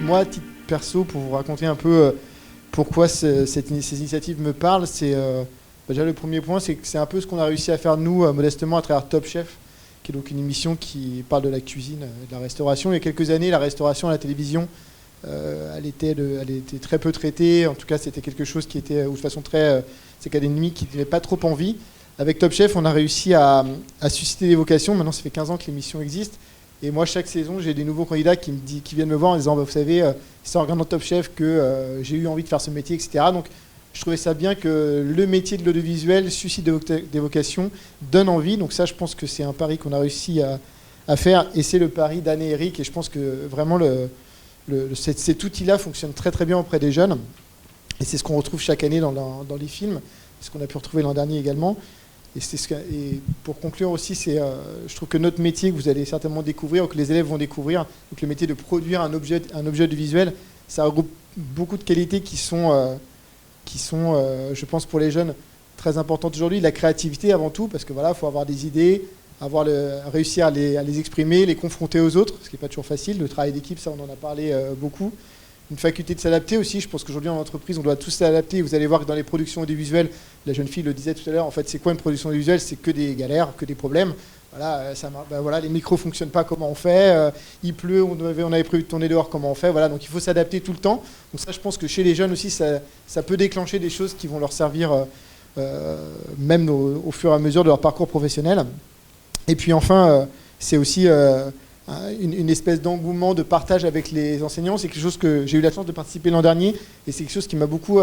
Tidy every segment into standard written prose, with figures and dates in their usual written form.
moi, à titre perso, pour vous raconter un peu pourquoi ces initiatives me parlent, c'est déjà le premier point, c'est que c'est un peu ce qu'on a réussi à faire nous, modestement, à travers Top Chef, qui est donc une émission qui parle de la cuisine et de la restauration. Il y a quelques années, la restauration à la télévision, elle était très peu traitée. En tout cas, c'était quelque chose qui était, ou de façon très académique, qui n'avait pas trop envie. Avec Top Chef, on a réussi à susciter des vocations. Maintenant, ça fait 15 ans que l'émission existe. Et moi, chaque saison, j'ai des nouveaux candidats qui viennent me voir en disant, bah, vous savez, c'est en regardant Top Chef que j'ai eu envie de faire ce métier, etc. Donc, je trouvais ça bien que le métier de l'audiovisuel suscite des vocations, donne envie. Donc ça, je pense que c'est un pari qu'on a réussi à faire. Et c'est le pari d'Anne et Eric. Et je pense que vraiment, cet outil-là fonctionne très très bien auprès des jeunes. Et c'est ce qu'on retrouve chaque année dans les films. Ce qu'on a pu retrouver l'an dernier également. Et pour conclure aussi, je trouve que notre métier que vous allez certainement découvrir, ou que les élèves vont découvrir, donc le métier de produire un objet audiovisuel, ça regroupe beaucoup de qualités qui sont, je pense, pour les jeunes, très importantes aujourd'hui. La créativité avant tout, parce que voilà, faut avoir des idées, réussir à les exprimer, les confronter aux autres, ce qui n'est pas toujours facile. Le travail d'équipe, ça, on en a parlé beaucoup. Une faculté de s'adapter aussi. Je pense qu'aujourd'hui en entreprise, on doit tous s'adapter. Vous allez voir que dans les productions audiovisuelles, la jeune fille le disait tout à l'heure, en fait, c'est quoi une production audiovisuelle? C'est que des galères, que des problèmes. Voilà, voilà, les micros ne fonctionnent pas, comment on fait? Il pleut, on avait prévu de tourner dehors, comment on fait? Voilà, donc il faut s'adapter tout le temps. Donc ça, je pense que chez les jeunes aussi, ça peut déclencher des choses qui vont leur servir même au fur et à mesure de leur parcours professionnel. Et puis enfin, c'est aussi une espèce d'engouement, de partage avec les enseignants. C'est quelque chose que j'ai eu la chance de participer l'an dernier, et c'est quelque chose qui m'a beaucoup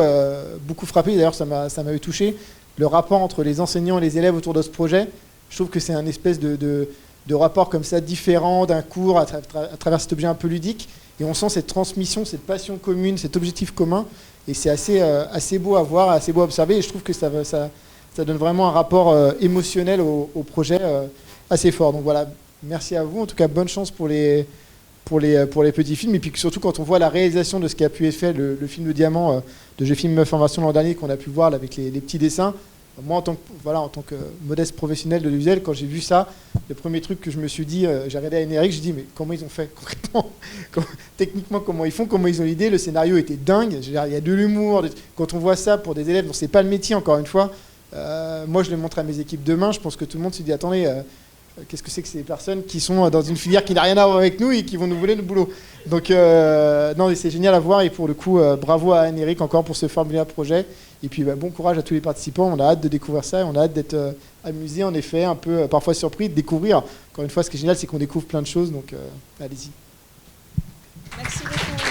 frappé. D'ailleurs, ça m'avait touché. Le rapport entre les enseignants et les élèves autour de ce projet, je trouve que c'est un espèce de rapport comme ça, différent d'un cours à travers cet objet un peu ludique. Et on sent cette transmission, cette passion commune, cet objectif commun. Et c'est assez beau à voir, assez beau à observer. Et je trouve que ça donne vraiment un rapport émotionnel au projet assez fort. Donc voilà. Merci à vous. En tout cas, bonne chance pour les petits films. Et puis surtout, quand on voit la réalisation de ce qui a pu être fait, le film de Diamant de J'ai filmé Meuf en version l'an dernier, qu'on a pu voir là, avec les petits dessins. Moi, en tant que modeste professionnel de l'audiovisuel, quand j'ai vu ça, le premier truc que je me suis dit, j'ai regardé à Eric, j'ai dit, mais comment ils ont fait concrètement? Techniquement, comment ils font? Comment ils ont l'idée? Le scénario était dingue. Il y a de l'humour. Quand on voit ça pour des élèves dont c'est pas le métier, encore une fois, moi, je le montre à mes équipes demain. Je pense que tout le monde se dit, attendez, qu'est-ce que c'est que ces personnes qui sont dans une filière qui n'a rien à voir avec nous et qui vont nous voler le boulot? Donc, non, c'est génial à voir. Et pour le coup, bravo à Anne-Éric encore pour ce formidable projet. Et puis, bon courage à tous les participants. On a hâte de découvrir ça. On a hâte d'être amusés, en effet, un peu parfois surpris, de découvrir. Encore une fois, ce qui est génial, c'est qu'on découvre plein de choses. Donc, allez-y. Merci beaucoup.